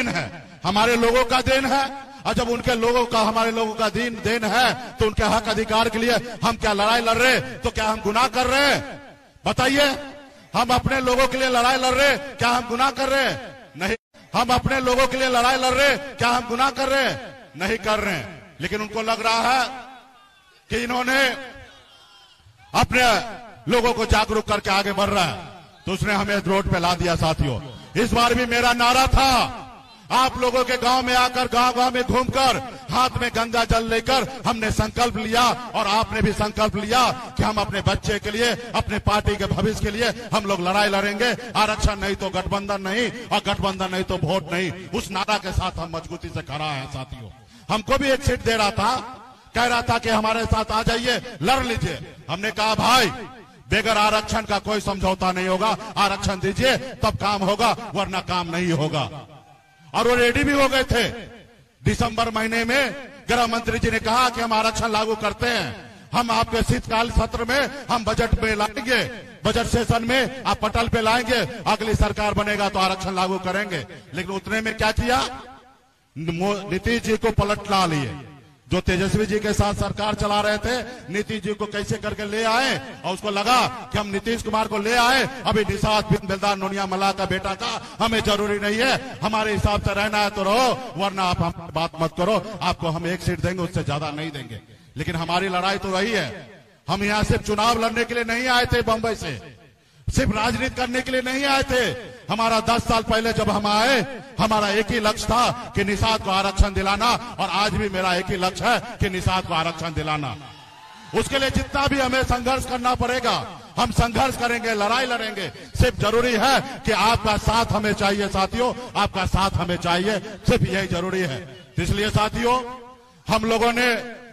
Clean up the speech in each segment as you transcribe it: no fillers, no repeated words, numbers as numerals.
Then है, हमारे लोगों का देन है। और जब उनके लोगों का हमारे लोगों का देन है तो उनके हक अधिकार के लिए हम क्या लड़ाई लड़ रहे? तो क्या हम गुनाह कर रहे हैं? बताइए, हम अपने लोगों के लिए लड़ाई लड़ रहे, क्या हम गुनाह कर रहे हैं? नहीं। हम अपने लोगों के लिए लड़ाई लड़ रहे, क्या हम गुनाह कर रहे हैं? नहीं कर रहे हैं। लेकिन उनको लग रहा है कि इन्होंने अपने लोगों को जागरूक करके आगे बढ़ रहा है, तो उसने हमें रोड पे ला दिया। साथियों, इस बार भी मेरा नारा था, आप लोगों के गांव में आकर, गांव गांव में घूमकर, हाथ में गंगा जल लेकर हमने संकल्प लिया, और आपने भी संकल्प लिया कि हम अपने बच्चे के लिए, अपने पार्टी के भविष्य के लिए हम लोग लड़ाई लड़ेंगे। आरक्षण नहीं तो गठबंधन नहीं, और गठबंधन नहीं तो वोट नहीं। उस नारा के साथ हम मजबूती से खड़ा है। साथियों, हमको भी एक सीट दे रहा था, कह रहा था कि हमारे साथ आ जाइए, लड़ लीजिए। हमने कहा भाई, बेगर आरक्षण का कोई समझौता नहीं होगा, आरक्षण दीजिए तब काम होगा, वरना काम नहीं होगा। और वो रेडी भी हो गए थे। दिसंबर महीने में गृह मंत्री जी ने कहा कि हम आरक्षण लागू करते हैं, हम आपके शीतकाल सत्र में हम बजट में लाएंगे, बजट सेशन में आप पटल पे लाएंगे, अगली सरकार बनेगा तो आरक्षण लागू करेंगे। लेकिन उतने में क्या किया? नीतीश जी को पलट ला लिए। जो तेजस्वी जी के साथ सरकार चला रहे थे, नीतीश जी को कैसे करके ले आए, और उसको लगा कि हम नीतीश कुमार को ले आए, अभी निषाद बिन बेलदार नोनिया मल्लाह का बेटा का हमें जरूरी नहीं है, हमारे हिसाब से रहना है तो रहो, वरना आप हम बात मत करो, आपको हम एक सीट देंगे, उससे ज्यादा नहीं देंगे। लेकिन हमारी लड़ाई तो रही है। हम यहाँ सिर्फ चुनाव लड़ने के लिए नहीं आए थे बंबई से, सिर्फ राजनीति करने के लिए नहीं आए थे। हमारा 10 साल पहले जब हम आए, हमारा एक ही लक्ष्य था कि निषाद को आरक्षण दिलाना, और आज भी मेरा एक ही लक्ष्य है कि निषाद को आरक्षण दिलाना। उसके लिए जितना भी हमें संघर्ष करना पड़ेगा, हम संघर्ष करेंगे, लड़ाई लड़ेंगे। सिर्फ जरूरी है कि आपका साथ हमें चाहिए। साथियों, आपका साथ हमें चाहिए, सिर्फ यही जरूरी है। इसलिए साथियों, हम लोगों ने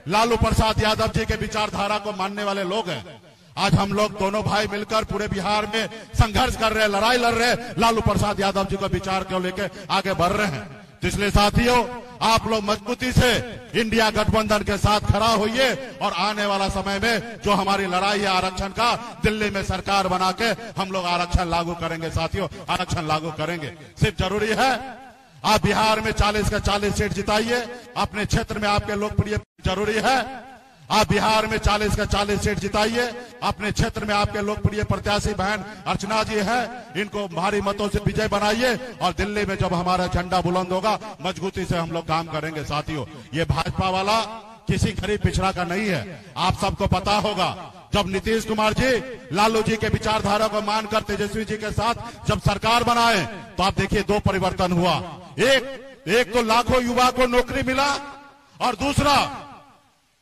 लालू प्रसाद यादव जी के विचारधारा को मानने वाले लोग हैं। आज हम लोग दोनों भाई मिलकर पूरे बिहार में संघर्ष कर रहे हैं, लड़ाई लड़ रहे हैं, लालू प्रसाद यादव जी को विचार को लेकर आगे बढ़ रहे हैं। इसलिए साथियों, आप लोग मजबूती से इंडिया गठबंधन के साथ खड़ा होइए, और आने वाला समय में जो हमारी लड़ाई है आरक्षण का, दिल्ली में सरकार बना के हम लोग आरक्षण लागू करेंगे। साथियों, आरक्षण लागू करेंगे। सिर्फ जरूरी है आप बिहार में 40 का 40 सीट जिताइए, अपने क्षेत्र में आपके लोकप्रिय, जरूरी है आप बिहार में 40 का 40 सीट जिताइए, अपने क्षेत्र में आपके लोकप्रिय प्रत्याशी बहन अर्चना जी हैं, इनको भारी मतों से विजय बनाइए, और दिल्ली में जब हमारा झंडा बुलंद होगा, मजबूती से हम लोग काम करेंगे। साथियों, ये भाजपा वाला किसी गरीब पिछड़ा का नहीं है। आप सबको पता होगा, जब नीतीश कुमार जी लालू जी के विचारधारा को मानकर तेजस्वी जी के साथ जब सरकार बनाए, तो आप देखिए 2 परिवर्तन हुआ। एक तो लाखों युवा को नौकरी मिला, और दूसरा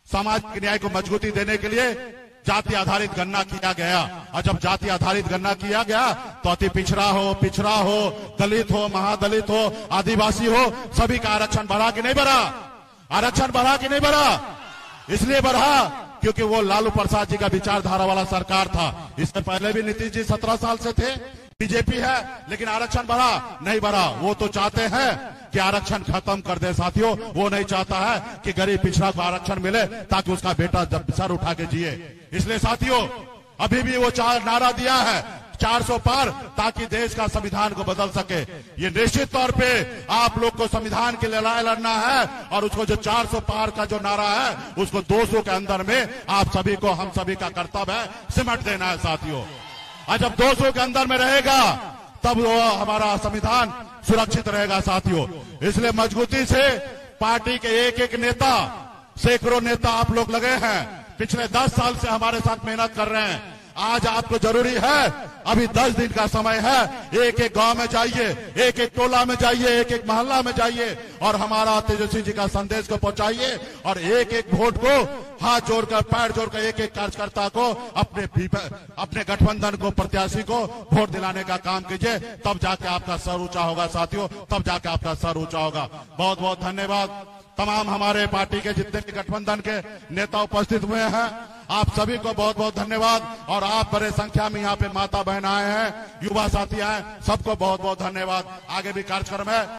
सामाजिक न्याय को मजबूती देने के लिए जाति आधारित गणना किया गया। और जब जाति आधारित गणना किया गया, तो अति पिछड़ा हो, दलित हो, महादलित हो, आदिवासी हो, सभी का आरक्षण बढ़ा कि नहीं बढ़ा? आरक्षण बढ़ा कि नहीं बढ़ा? इसलिए बढ़ा क्योंकि वो लालू प्रसाद जी का विचारधारा वाला सरकार था। इससे पहले भी नीतीश जी 17 साल से थे, बीजेपी है, लेकिन आरक्षण बढ़ा नहीं बढ़ा। वो तो चाहते हैं कि आरक्षण खत्म कर दे। साथियों, वो नहीं चाहता है कि गरीब पिछड़ा को आरक्षण मिले, ताकि उसका बेटा जब सर उठा के जिए। इसलिए साथियों, अभी भी वो नारा दिया है 400 पार, ताकि देश का संविधान को बदल सके। ये निश्चित तौर पे आप लोग को संविधान के लिए लड़ाई लड़ना है, और उसको जो 400 पार का जो नारा है, उसको 200 के अंदर में आप सभी को, हम सभी का कर्तव्य है सिमट देना है। साथियों, और जब 200 के अंदर में रहेगा, तब वो हमारा संविधान सुरक्षित रहेगा। साथियों, इसलिए मजबूती से पार्टी के एक एक नेता, सैकड़ों नेता आप लोग लगे हैं, पिछले 10 साल से हमारे साथ मेहनत कर रहे हैं। आज आपको जरूरी है, अभी 10 दिन का समय है, एक एक गांव में जाइए, एक एक टोला में जाइए, एक एक मोहल्ला में जाइए, और हमारा तेजस्वी जी का संदेश को पहुंचाइए, और एक एक वोट को हाथ जोड़कर, पैर जोड़कर, एक एक कार्यकर्ता को, अपने गठबंधन को, प्रत्याशी को वोट दिलाने का काम कीजिए। तब जाके आपका सर ऊंचा होगा। साथियों, तब जाके आपका सर ऊंचा होगा। बहुत बहुत धन्यवाद। तमाम हमारे पार्टी के जितने भी गठबंधन के नेता उपस्थित हुए हैं, आप सभी को बहुत बहुत धन्यवाद। और आप बड़े संख्या में यहाँ पे माता बहन आए हैं, युवा साथी आए, सबको बहुत बहुत धन्यवाद। आगे भी कार्यक्रम है।